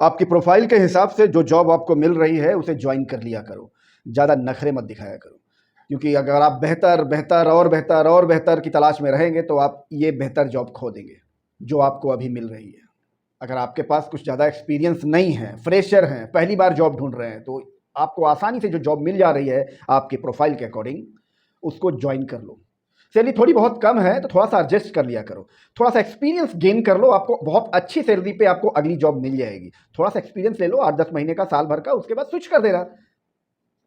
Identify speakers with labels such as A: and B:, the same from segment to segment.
A: आपकी प्रोफाइल के हिसाब से जो जॉब आपको मिल रही है उसे ज्वाइन कर लिया करो, ज़्यादा नखरे मत दिखाया करो, क्योंकि अगर आप बेहतर बेहतर और बेहतर और बेहतर की तलाश में रहेंगे तो आप ये बेहतर जॉब खो देंगे जो आपको अभी मिल रही है। अगर आपके पास कुछ ज़्यादा एक्सपीरियंस नहीं है, फ्रेशर हैं, पहली बार जॉब ढूंढ रहे हैं, तो आपको आसानी से जो जॉब मिल जा रही है आपके प्रोफाइल के अकॉर्डिंग, उसको ज्वाइन कर लो। सैलरी थोड़ी बहुत कम है तो थोड़ा सा एडजस्ट कर लिया करो, थोड़ा सा एक्सपीरियंस गेन कर लो, आपको बहुत अच्छी सैलरी पे आपको अगली जॉब मिल जाएगी। थोड़ा सा एक्सपीरियंस ले लो, 8-10 महीने का, साल भर का, उसके बाद स्विच कर देना।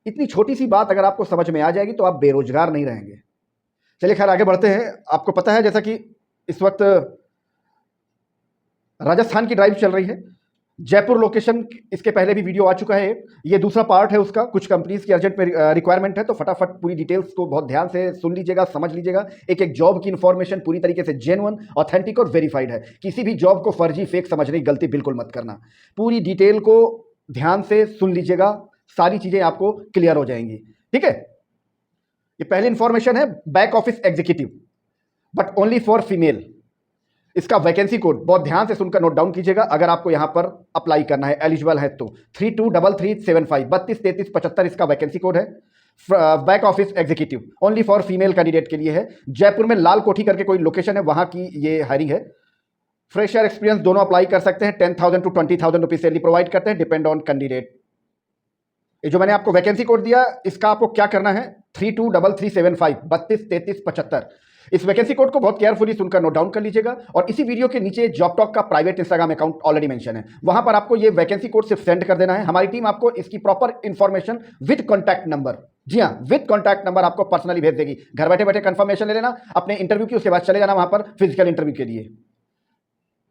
A: इतनी छोटी सी बात अगर आपको समझ में आ जाएगी तो आप बेरोजगार नहीं रहेंगे। चलिए खैर आगे बढ़ते हैं। आपको पता है जैसा कि इस वक्त राजस्थान की ड्राइव चल रही है, जयपुर लोकेशन, इसके पहले भी वीडियो आ चुका है, ये दूसरा पार्ट है उसका। कुछ कंपनीज की अर्जेंट रिक्वायरमेंट है, तो फटाफट पूरी डिटेल्स को बहुत ध्यान से सुन लीजिएगा, समझ लीजिएगा। एक एक जॉब की इंफॉर्मेशन पूरी तरीके से जेन्युइन, ऑथेंटिक और वेरीफाइड है। किसी भी जॉब को फर्जी, फेक समझने की गलती बिल्कुल मत करना। पूरी डिटेल को ध्यान से सुन लीजिएगा, सारी चीजें आपको क्लियर हो जाएंगी। ठीक है, ये पहली इंफॉर्मेशन है, back office executive, but only for female. इसका वैकेंसी कोड बहुत ध्यान से सुनकर नोट डाउन कीजिएगा अगर आपको यहां पर अप्लाई करना है, एलिजिबल है तो। 323375 323375 इसका वैकेंसी कोड है। Back office executive only for female candidate के लिए है। जयपुर में लाल कोठी करके कोई लोकेशन है, वहां की ये हायरिंग है। फ्रेशर एक्सपीरियंस दोनों अप्लाई कर सकते हैं। 10,000 to 20,000 रुपीज सैलरी प्रोवाइड करते हैं, डिपेंड ऑन कैंडिडेट। ये जो मैंने आपको वैकेंसी कोड दिया, इसका आपको क्या करना है, 323375 323375। इस वैकेंसी कोड को बहुत केयरफुली सुनकर नोट डाउन कर लीजिएगा। और इसी वीडियो के नीचे जॉब टॉक का private Instagram account already mention है, वहां पर आपको ये वैकेंसी कोड सिर्फ सेंड कर देना है। हमारी टीम आपको इसकी proper information with contact number, जी हाँ, विद कॉन्टैक्ट नंबर आपको पर्सनली भेज देगी। घर बैठे बैठे कंफर्मेशन ले लेना अपने इंटरव्यू की, उसके बाद चले जाना वहां पर फिजिकल इंटरव्यू के लिए।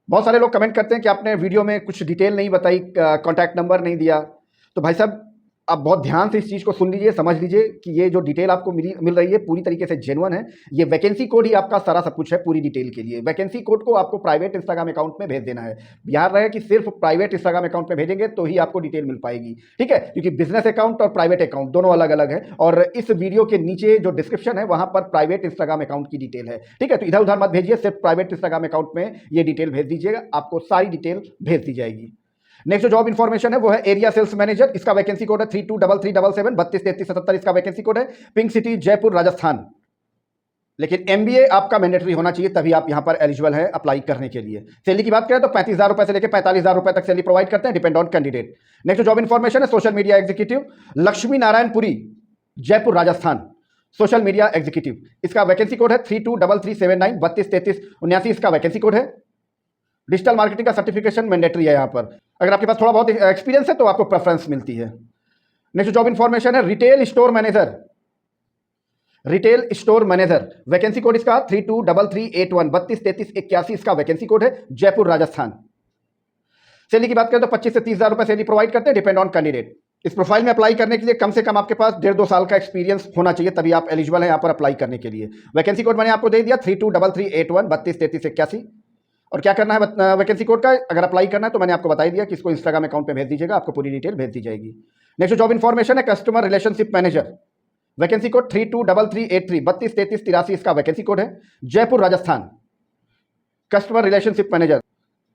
A: बहुत सारे लोग कमेंट करते हैं कि आपने वीडियो में कुछ डिटेल नहीं बताई, कॉन्टैक्ट नंबर नहीं दिया। तो भाई साहब, आप बहुत ध्यान से इस चीज़ को सुन लीजिए, समझ लीजिए कि ये जो डिटेल आपको मिल रही है पूरी तरीके से जेन्युइन है। ये वैकेंसी कोड ही आपका सारा सब कुछ है पूरी डिटेल के लिए। वैकेंसी कोड को आपको प्राइवेट इंस्टाग्राम अकाउंट में भेज देना है। याद रहे कि सिर्फ प्राइवेट इंस्टाग्राम अकाउंट में भेजेंगे तो ही आपको डिटेल मिल पाएगी। ठीक है, क्योंकि बिजनेस अकाउंट और प्राइवेट अकाउंट दोनों अलग अलग है। और इस वीडियो के नीचे जो डिस्क्रिप्शन है वहां पर प्राइवेट इंस्टाग्राम अकाउंट की डिटेल है। ठीक है, तो इधर उधर मत भेजिए, सिर्फ प्राइवेट इंस्टाग्राम अकाउंट में ये डिटेल भेज दीजिएगा, आपको सारी डिटेल भेज दी जाएगी। नेक्स्ट जो जॉब इंफॉर्मेशन है वो है एरिया सेल्स मैनेजर। इसका वैकेंसी कोड है 323377 323377 इसका वैकेंसी कोड है। Pink city, Jaipur, Rajasthan. लेकिन एमबीए आपका मैंडेटरी होना चाहिए, तभी आप यहां पर एलिजिबल है अप्लाई करने के लिए। सैलरी की बात करें तो 35,000 रुपए से लेकर 45,000 रुपए तक सैलरी प्रोवाइड करते हैं, depend on candidate. Next job information है social media executive, Laxmi Narayanpuri, Jaipur, Rajasthan. Social media executive, इसका वैकेंसी कोड है 323379 323379 इसका वैकेंसी कोड है। डिजिटल मार्केटिंग का सर्टिफिकेशन मैंडेटरी है। यहां पर अगर आपके पास थोड़ा बहुत एक्सपीरियंस है तो आपको प्रेफरेंस मिलती है। नेक्स्ट जॉब इंफॉर्मेशन है retail store manager, retail store manager. Vacancy code इसका 323381 323381 इसका वैकेंसी कोड है, जयपुर, राजस्थान। सैलरी की बात करें तो 25 से 30,000 रुपए सैलरी प्रोवाइड करते हैं, डिपेंड ऑन कैंडिडेट। इस प्रोफाइल में अप्लाई करने के लिए कम से कम आपके पास 1.5-2 साल का एक्सपीरियंस होना चाहिए, तभी आप एलिजिबल हैं यहां पर अप्लाई करने के लिए। वैकेंसी कोड मैंने आपको दे दिया 323381 323381। और क्या करना है वैकेंसी कोड का, अगर अप्लाई करना है तो मैंने आपको बता ही दिया कि इसको इंस्टाग्राम अकाउंट पे भेज दीजिएगा, आपको पूरी डिटेल भेज दी जाएगी। नेक्स्ट जॉब इंफॉर्मेशन है customer relationship manager. Vacancy code 323383 323383 इसका वैकेंसी कोड है, Jaipur, Rajasthan. Customer relationship manager,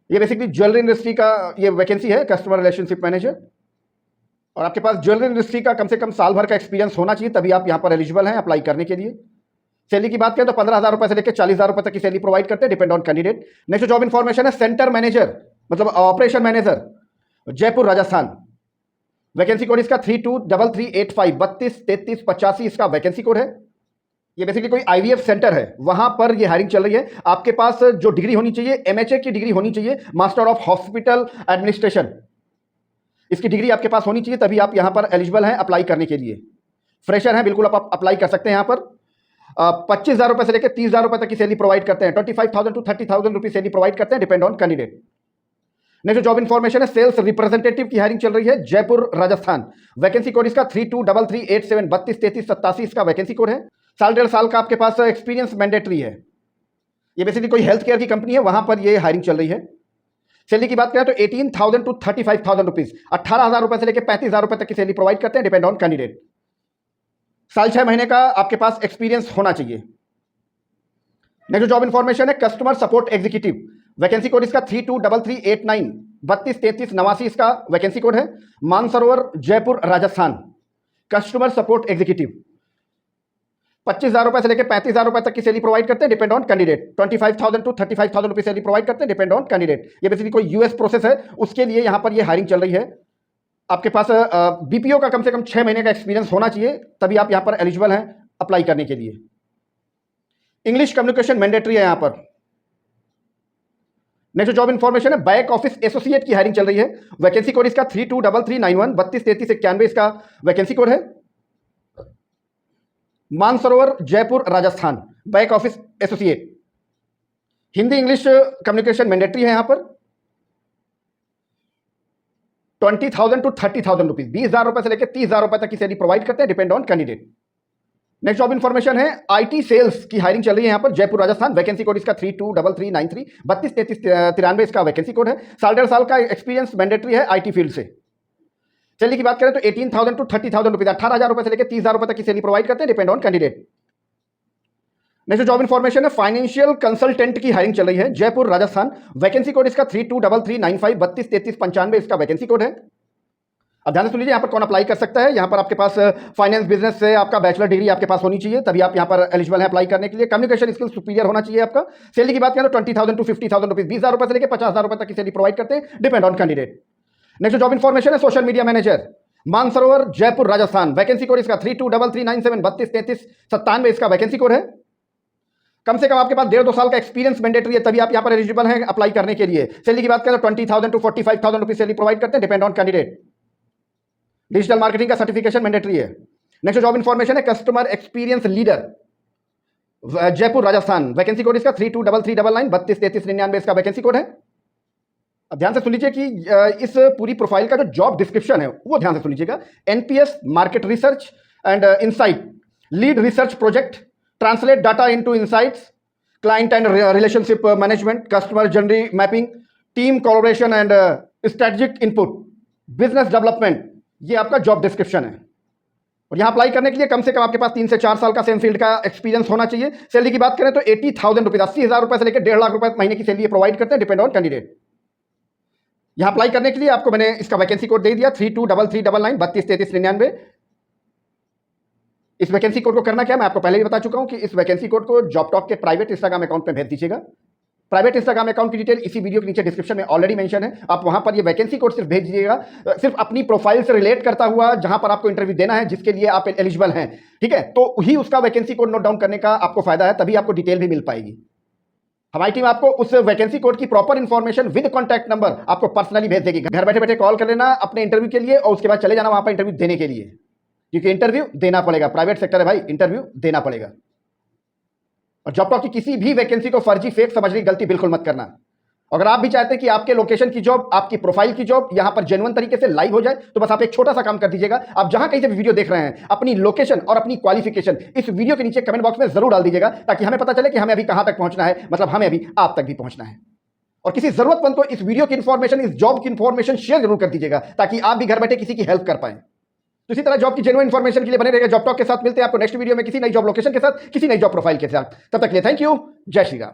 A: ये बेसिकली ज्वेलरी इंडस्ट्री का ये वैकेंसी है, कस्टमर रिलेशनशिप मैनेजर। और आपके पास ज्वेलरी इंडस्ट्री का कम से कम साल भर का एक्सपीरियंस होना चाहिए, तभी आप यहां पर एलिजिबल हैं अप्लाई करने के लिए। सैलरी की बात करें तो 15,000 रुपए से लेकर 40,000 रुपए तक की सैलरी प्रोवाइड करते हैं, depend on candidate. Next job information है सेंटर मैनेजर, मतलब operation manager, Jaipur, Rajasthan. Vacancy code इसका 323385 323385 इसका वैकेंसी कोड है। ये बेसिकली कोई आईवीएफ सेंटर है, वहां पर ये हायरिंग चल रही है। आपके पास जो डिग्री होनी चाहिए, एमएचए की डिग्री होनी चाहिए, मास्टर ऑफ हॉस्पिटल एडमिनिस्ट्रेशन, इसकी डिग्री आपके पास होनी चाहिए, तभी आप यहां पर एलिजिबल हैं अप्लाई करने के लिए। फ्रेशर हैं, बिल्कुल आप अप्लाई कर सकते हैं। यहां पर 25,000 रुपए से लेकर 30,000 रुपए तक की सैलरी प्रोवाइड करते हैं, 25,000 to 30,000 रुपीज सैलरी प्रोवाइड करते हैं, depend on candidate. Next job information है सेल्स रिप्रेजेंटेटिव की हायरिंग चल रही है, जयपुर, राजस्थान। वैकेंसी कोड इसका 323387 323387 इसका वैकेंसी कोड है। साल 1.5 साल का आपके पास एक्सपीरियंस मैंडेटरी है। ये बेसिकली कोई हेल्थ केयर की कंपनी है, वहां पर ये हायरिंग चल रही है। सैलरी की बात करें तो 18,000 to 35,000 रुपीज, 18,000 रुपए से लेकर 35,000 रुपए तक की सैलरी प्रोवाइड करते हैं, डिपेंड ऑन कैंडिडेट। साल 6 महीने का आपके पास एक्सपीरियंस होना चाहिए। नेक्स्ट जॉब इंफॉर्मेशन है customer support executive. Vacancy code इसका 323389 323389 इसका वैकेंसी कोड है। Mansarovar Jaipur Rajasthan, customer support executive. 25,000 रुपए से लेकर 35,000 रुपए तक की सैलरी प्रोवाइड करते हैं, डिपेंड ऑन कैंडिडेट। 25,000 टू 35,000 रुपए सैलरी प्रोवाइड करते हैं, डिपेंड ऑन कैंडिडेट। ये बेसिकली कोई यूएस प्रोसेस है, उसके लिए यहां पर ये हायरिंग चल रही है। आपके पास बीपीओ का कम से कम 6 महीने का एक्सपीरियंस होना चाहिए, तभी आप यहां पर एलिजिबल हैं अप्लाई करने के लिए। इंग्लिश कम्युनिकेशन मैंडेटरी है यहां पर। नेक्स्ट जॉब इन्फॉर्मेशन है, बैक ऑफिस एसोसिएट की हायरिंग चल रही है। वैकेंसी कोड इसका 323391, 323391 इसका वैकेंसी कोड है। Mansarovar Jaipur Rajasthan, back office associate. Hindi English communication mandatory है यहां पर। 20,000 टू 30,000 रुपीज, 20,000 रुपए से लेकर 30,000 रुपए तक की सैलरी प्रोवाइड करते हैं, depend on candidate. Next job information है, आईटी सेल्स की हायरिंग चल रही है यहां पर जयपुर राजस्थान। वैकेंसी कोड इसका 323393, 323393 इसका वैकेंसी कोड है। 1.5 साल का एक्सपीरियंस मैंडेटरी है आईटी फील्ड से। सैलरी की बात करें तो 18,000 टू 30,000 रुपीज, 18,000 रुपए से लेकर 30,000 रुपए तक की सैलरी प्रोवाइड करते हैं, depend on candidate. Next job information है, फाइनेंशियल कंसल्टेंट की हायरिंग चल रही है जयपुर राजस्थान। वैकेंसी कोड इसका 323395, 323395 इसका वैकेंसी कोड है। अब ध्यान से सुन लीजिए, यहाँ पर कौन अप्लाई कर सकता है। यहाँ पर आपके पास फाइनेंस बिजनेस से आपका बैचलर डिग्री आपके पास होनी चाहिए, तभी आप यहाँ पर एलिजिबल है अप्लाई करने के लिए। कम्युनिकेशन स्किल सुपीरियर होना चाहिए आपका। सैलरी की बात करें तो 20,000 टू 50,000 रुपीज, 20,000 रुपए से लेकर 50,000 रुपए तक की सैलरी प्रोवाइड करते हैं, depend on candidate. Next job information है, social media manager Mansarovar Jaipur Rajasthan. Vacancy code इसका 323397, 323397 इसका वैकेंसी कोड है। कम से कम आपके पास 1.5-2 साल का एक्सपीरियंस मैंडेटरी है, तभी आप यहाँ पर एलिजिबल हैं अप्लाई करने के लिए। सैलरी की बात करें तो 20,000 टू 45,000 रुपीज सैलरी प्रोवाइड करते हैं, depend on candidate. Digital marketing का सर्टिफिकेशन मैंडेटरी है। नेक्स्ट जॉब इन्फॉर्मेशन है, customer experience leader Jaipur Rajasthan. Vacancy code इसका 323399, 323399 इसका वैकेंसी कोड है। अब ध्यान से सुन लीजिए कि इस पूरी प्रोफाइल का जो जॉब डिस्क्रिप्शन है वो ध्यान से सुन लीजिएगा। NPS market research and insight, lead research project, translate data into insights, client and relationship management, customer journey mapping, team collaboration and strategic input, business development, ये आपका जॉब डिस्क्रिप्शन है। और यहां अप्लाई करने के लिए कम से कम आपके पास 3 से 4 साल का सेम फील्ड का एक्सपीरियंस होना चाहिए। सैलरी की बात करें तो 80,000 रुपीज, 80,000 रुपए से लेकर 1.5 लाख रुपए महीने की सैलरी प्रोवाइड करते हैं, डिपेंड ऑन कैंडिडेट। यहां अप्लाई करने के लिए आपको मैंने इसका वैकेंसी कोड दे दिया 323399, 323399। इस वैकेंसी कोड को करना क्या, मैं आपको पहले भी बता चुका हूं कि इस वैकेंसी कोड को जॉबटॉक के प्राइवेट इंस्टाग्राम अकाउंट में भेज दीजिएगा। प्राइवेट इंस्टाग्राम अकाउंट की डिटेल इसी वीडियो के नीचे डिस्क्रिप्शन में ऑलरेडी मेंशन है। आप वहां पर ये वैकेंसी कोड सिर्फ भेज दीजिएगा, सिर्फ अपनी प्रोफाइल से रिलेट करता हुआ, जहां पर आपको इंटरव्यू देना है, जिसके लिए आप एलिजिबल हैं, ठीक है, तो ही उसका वैकेंसी कोड नोट डाउन करने का आपको फायदा है, तभी आपको डिटेल भी मिल पाएगी। हमारी टीम आपको उस वैकेंसी कोड की proper information with contact number आपको पर्सनली भेज देगी। घर बैठे बैठे कॉल कर लेना अपने इंटरव्यू के लिए और उसके बाद चले जाना वहां पर इंटरव्यू देने के लिए, क्योंकि इंटरव्यू देना पड़ेगा, प्राइवेट सेक्टर है भाई, इंटरव्यू देना पड़ेगा। और जॉबटॉक की किसी भी वैकेंसी को फर्जी फेक समझने की गलती बिल्कुल मत करना। अगर आप भी चाहते हैं कि आपके लोकेशन की जॉब, आपकी प्रोफाइल की जॉब यहां पर जेन्युइन तरीके से लाइव हो जाए, तो बस आप एक छोटा सा काम कर दीजिएगा। आप जहां कहीं से भी वीडियो देख रहे हैं, अपनी लोकेशन और अपनी क्वालिफिकेशन इस वीडियो के नीचे कमेंट बॉक्स में जरूर डाल दीजिएगा, ताकि हमें पता चले कि हमें अभी कहां तक पहुंचना है, मतलब हमें अभी आप तक भी पहुंचना है। और किसी जरूरतमंद को इस वीडियो की इंफॉर्मेशन, इस जॉब की इंफॉर्मेशन शेयर जरूर कर दीजिएगा, ताकि आप भी घर बैठे किसी की हेल्प कर पाए। तो इसी तरह जॉब की जेन्युइन इंफॉर्मेशन के लिए बने रहेगा जॉबटॉक के साथ। मिलते हैं आपको नेक्स्ट वीडियो में किसी नई जॉब लोकेशन के साथ, किसी नई जॉब प्रोफाइल के साथ। तब तक के लिए थैंक यू, जय श्री राम।